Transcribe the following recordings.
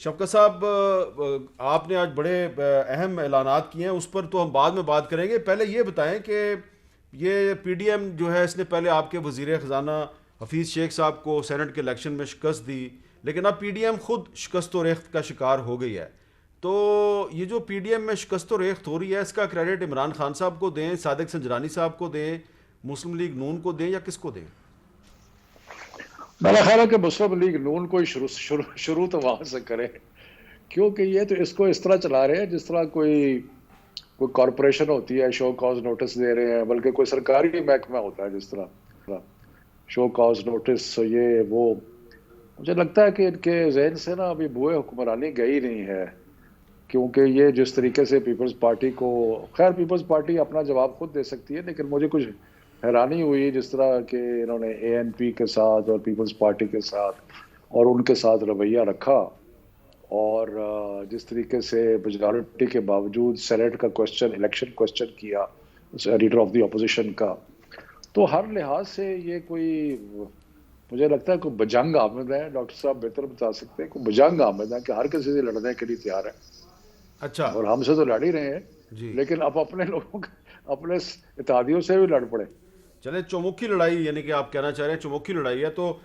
شفقت صاحب، آپ نے آج بڑے اہم اعلانات کیے ہیں، اس پر تو ہم بعد میں بات کریں گے. پہلے یہ بتائیں کہ یہ پی ڈی ایم جو ہے اس نے پہلے آپ کے وزیر خزانہ حفیظ شیخ صاحب کو سینٹ کے الیکشن میں شکست دی، لیکن اب پی ڈی ایم خود شکست و ریخت کا شکار ہو گئی ہے. تو یہ جو پی ڈی ایم میں شکست و ریخت ہو رہی ہے، اس کا کریڈٹ عمران خان صاحب کو دیں، صادق سنجرانی صاحب کو دیں، مسلم لیگ نون کو دیں، یا کس کو دیں؟ میرا خیال ہے کہ مسلم لیگ نون کو شروع تو وہاں سے کرے، کیونکہ یہ تو اس کو اس طرح چلا رہے ہیں جس طرح کوئی کارپوریشن ہوتی ہے، شو کاز نوٹس دے رہے ہیں، بلکہ کوئی سرکاری محکمہ ہوتا ہے جس طرح شو کاز نوٹس یہ وہ. مجھے لگتا ہے کہ ان کے ذہن سے نا ابھی بوئے حکمرانی گئی نہیں ہے، کیونکہ یہ جس طریقے سے پیپلز پارٹی کو، خیر پیپلز پارٹی اپنا جواب خود دے سکتی ہے، لیکن مجھے کچھ حیرانی ہوئی جس طرح کہ انہوں نے اے این پی کے ساتھ اور پیپلز پارٹی کے ساتھ اور ان کے ساتھ رویہ رکھا، اور جس طریقے سے میجورٹی کے باوجود سینیٹ کا کوشچن، الیکشن کوشچن کیا لیڈر آف دی اپوزیشن کا. تو ہر لحاظ سے یہ کوئی، مجھے لگتا ہے کوئی بجنگ آمد ہے. ڈاکٹر صاحب بہتر بتا سکتے ہیں، کوئی بجنگ آمد ہے کہ ہر کسی سے لڑنے کے لیے تیار ہے. اچھا اور ہم سے تو لڑ ہی رہے ہیں، جی، لیکن اب اپنے لوگوں اپنے اتحادیوں سے بھی لڑ پڑے. چلیں چومکھی لڑائی، یعنی کہ آپ کہنا چاہ رہے ہیں چومکھی لڑائی ہے. تو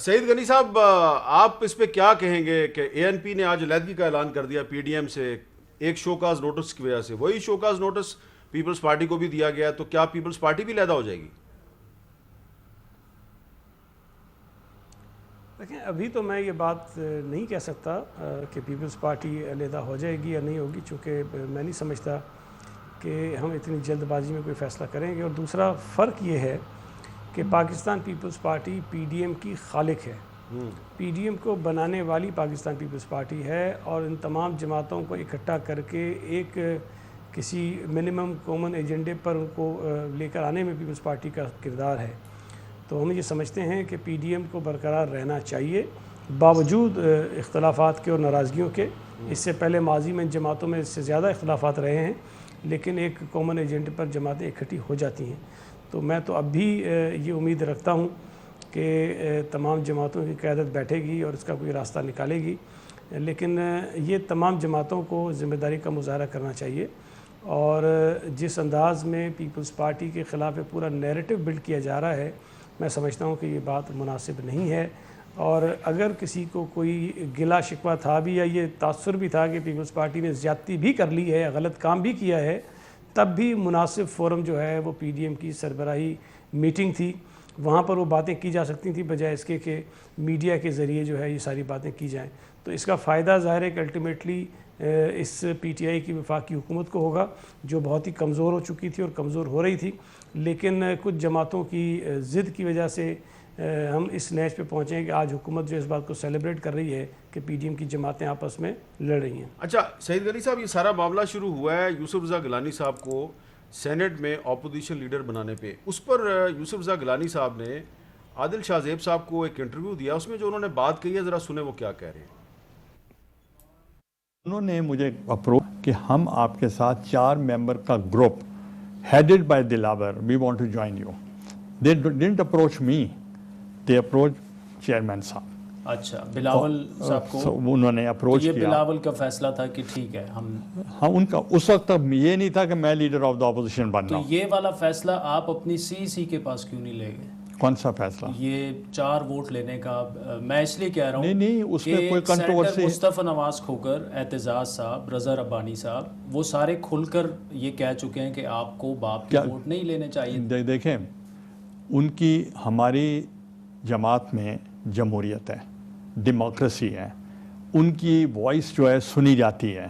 سعید غنی صاحب، آپ اس پہ کیا کہیں گے کہ اے این پی نے آج علیحدگی کا اعلان کر دیا پی ڈی ایم سے ایک شوکاز نوٹس کی وجہ سے؟ وہی شوکاز نوٹس پیپلز پارٹی کو بھی دیا گیا ہے، تو کیا پیپلز پارٹی بھی علیحدہ ہو جائے گی؟ دیکھیں، ابھی تو میں یہ بات نہیں کہہ سکتا کہ پیپلز پارٹی علیحدہ ہو جائے گی یا نہیں ہوگی، چونکہ میں نہیں سمجھتا کہ ہم اتنی جلد بازی میں کوئی فیصلہ کریں گے. اور دوسرا فرق یہ ہے کہ Pakistan Peoples Party P D M کی خالق ہے. پی ڈی ایم کو بنانے والی پاکستان پیپلز پارٹی ہے، اور ان تمام جماعتوں کو اکٹھا کر کے ایک کسی منیمم کامن ایجنڈے پر ان کو لے کر آنے میں پیپلز پارٹی کا کردار ہے. تو ہم یہ سمجھتے ہیں کہ پی ڈی ایم کو برقرار رہنا چاہیے باوجود اختلافات کے اور ناراضگیوں کے. اس سے پہلے ماضی میں ان جماعتوں میں اس سے زیادہ اختلافات رہے ہیں، لیکن ایک کامن ایجنڈے پر جماعتیں اکٹھی ہو جاتی ہیں. تو میں تو اب بھی یہ امید رکھتا ہوں کہ تمام جماعتوں کی قیادت بیٹھے گی اور اس کا کوئی راستہ نکالے گی. لیکن یہ تمام جماعتوں کو ذمہ داری کا مظاہرہ کرنا چاہیے، اور جس انداز میں پیپلز پارٹی کے خلاف پورا نیریٹو بلڈ کیا جا رہا ہے، میں سمجھتا ہوں کہ یہ بات مناسب نہیں ہے. اور اگر کسی کو کوئی گلا شکوہ تھا بھی یا یہ تاثر بھی تھا کہ پیپلز پارٹی نے زیادتی بھی کر لی ہے، غلط کام بھی کیا ہے، تب بھی مناسب فورم جو ہے وہ پی ڈی ایم کی سربراہی میٹنگ تھی. وہاں پر وہ باتیں کی جا سکتی تھیں، بجائے اس کے کہ میڈیا کے ذریعے جو ہے یہ ساری باتیں کی جائیں. تو اس کا فائدہ ظاہر ہے کہ ultimately us P T I کی وفاقی حکومت کو ہوگا، جو بہت ہی کمزور ہو چکی تھی اور کمزور ہو رہی تھی. لیکن کچھ جماعتوں کی ضد کی وجہ سے ہم اس نیچ پہ پہنچے ہیں کہ آج حکومت جو اس بات کو سیلیبریٹ کر رہی ہے کہ پی ڈی ایم کی جماعتیں آپس میں لڑ رہی ہیں. اچھا سعید غنی صاحب، یہ سارا معاملہ شروع ہوا ہے یوسف رضا گیلانی صاحب کو سینٹ میں اپوزیشن لیڈر بنانے پہ. اس پر یوسف رضا گیلانی صاحب نے عادل شاہ زیب صاحب کو ایک انٹرویو دیا، اس میں جو انہوں نے بات کہی ہے ذرا سنیں وہ کیا کہہ رہے ہیں. انہوں نے مجھے اپروچ کہ ہم آپ کے ساتھ 4 ممبر کا group headed by Dilawar we want to join you. They didn't approach me, they approached chairman صاحب. اچھا، بلاول صاحب کو انہوں نے اپروچ یہ کیا. بلاول کا فیصلہ تھا کہ ٹھیک ہے ہم، ہاں ان کا اس وقت تک یہ نہیں تھا کہ میں لیڈر آف دا اپوزیشن بن تو رہا ہوں. یہ والا فیصلہ آپ اپنی سی سی کے پاس کیوں نہیں لے گئے؟ کون سا فیصلہ؟ یہ 4 ووٹ لینے کا. میں اس لیے کہہ رہا ہوں نہیں اس میں کہ کوئی کنٹروورسی. سینیٹر مصطفیٰ نواز کھوکر، اعتزاز صاحب، رضا ربانی صاحب، وہ سارے کھل کر یہ کہہ چکے ہیں کہ آپ کو باپ کے ووٹ نہیں لینے چاہیے. دیکھیں، ان کی ہماری جماعت میں جمہوریت ہے، ڈیموکریسی ہے، ان کی وائس جو ہے سنی جاتی ہے.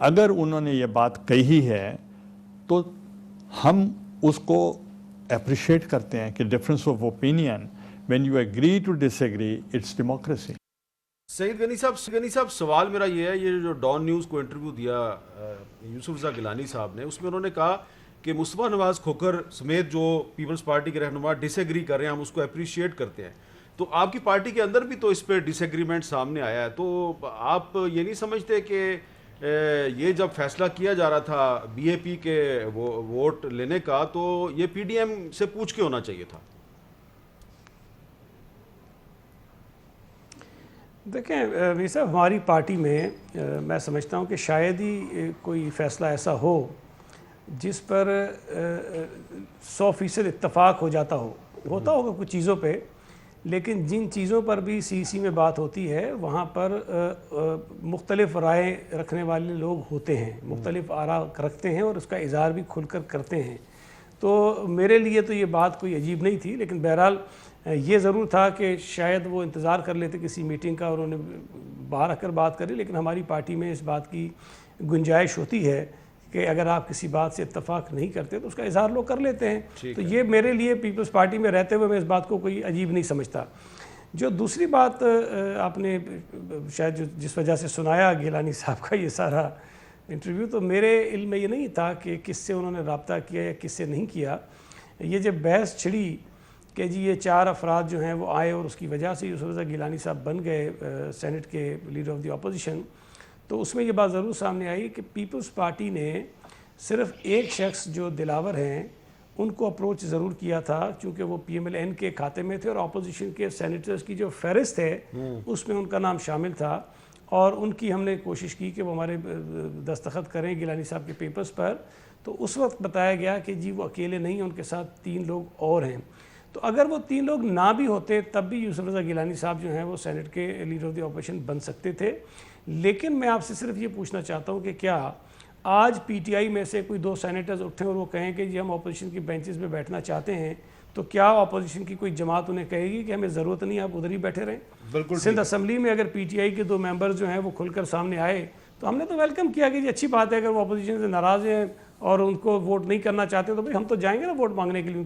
اگر انہوں نے یہ بات کہی ہے تو ہم اس کو اپریشیٹ کرتے ہیں کہ difference of opinion, when you agree to disagree, it's democracy. Saeed Ghani صاحب سوال میرا یہ ہے، یہ جو ڈان نیوز کو انٹرویو دیا یوسف رضا گیلانی صاحب نے، اس میں انہوں نے کہا کہ مصطفیٰ نواز کھوکر سمیت جو پیپلز پارٹی کے رہنما ڈس ایگری کر رہے ہیں، ہم اس کو اپریشیٹ کرتے ہیں. تو آپ کی پارٹی کے اندر بھی تو اس پہ ڈس ایگریمنٹ سامنے آیا ہے. تو آپ یہ نہیں سمجھتے کہ یہ جب فیصلہ کیا جا رہا تھا بی اے پی کے ووٹ لینے کا، تو یہ پی ڈی ایم سے پوچھ کے ہونا چاہیے تھا؟ دیکھیں میر صاحب، ہماری پارٹی میں میں سمجھتا ہوں کہ شاید ہی کوئی فیصلہ ایسا ہو جس پر 100% اتفاق ہو جاتا ہوتا ہوگا کچھ چیزوں پہ، لیکن جن چیزوں پر بھی سی میں بات ہوتی ہے وہاں پر مختلف رائے رکھنے والے لوگ ہوتے ہیں، مختلف آراء رکھتے ہیں اور اس کا اظہار بھی کھل کر کرتے ہیں. تو میرے لیے تو یہ بات کوئی عجیب نہیں تھی، لیکن بہرحال یہ ضرور تھا کہ شاید وہ انتظار کر لیتے کسی میٹنگ کا اور انہوں نے باہر آ کر بات کری. لیکن ہماری پارٹی میں اس بات کی گنجائش ہوتی ہے کہ اگر آپ کسی بات سے اتفاق نہیں کرتے تو اس کا اظہار لوگ کر لیتے ہیں. تو یہ میرے لیے پیپلز پارٹی میں رہتے ہوئے میں اس بات کو کوئی عجیب نہیں سمجھتا. جو دوسری بات آپ نے شاید جس وجہ سے سنایا گیلانی صاحب کا یہ سارا انٹرویو، تو میرے علم میں یہ نہیں تھا کہ کس سے انہوں نے رابطہ کیا یا کس سے نہیں کیا. یہ جب بحث چھڑی کہ جی یہ 4 افراد جو ہیں وہ آئے اور اس کی وجہ سے یوسف رضا گیلانی صاحب بن گئے سینٹ کے لیڈر آف دی اپوزیشن، تو اس میں یہ بات ضرور سامنے آئی کہ پیپلز پارٹی نے صرف ایک شخص جو دلاور ہیں ان کو اپروچ ضرور کیا تھا، چونکہ وہ PMLN کے کھاتے میں تھے اور اپوزیشن کے سینیٹرز کی جو فہرست ہے اس میں ان کا نام شامل تھا، اور ان کی ہم نے کوشش کی کہ وہ ہمارے دستخط کریں گیلانی صاحب کے پیپرز پر. تو اس وقت بتایا گیا کہ جی وہ اکیلے نہیں ہیں، ان کے ساتھ 3 لوگ اور ہیں. تو اگر وہ 3 لوگ نہ بھی ہوتے تب بھی یوسف رضا گیلانی صاحب جو ہیں وہ سینٹ کے لیڈر آف دی اپوزیشن بن سکتے تھے. لیکن میں آپ سے صرف یہ پوچھنا چاہتا ہوں کہ کیا آج PTI میں سے کوئی 2 سینیٹرز اٹھیں اور وہ کہیں کہ جی ہم اپوزیشن کی بینچز پہ بیٹھنا چاہتے ہیں، تو کیا اپوزیشن کی کوئی جماعت انہیں کہے گی کہ ہمیں ضرورت نہیں، آپ ادھر ہی بیٹھے رہیں؟ بالکل. سندھ اسمبلی میں اگر PTI کے 2 ممبرز جو ہیں وہ کھل کر سامنے آئے تو ہم نے تو ویلکم کیا کہ جی اچھی بات ہے. اگر وہ اپوزیشن سے ناراض ہیں اور ان کو ووٹ نہیں کرنا چاہتے تو بھائی ہم تو جائیں گے نا ووٹ مانگنے کے لیے.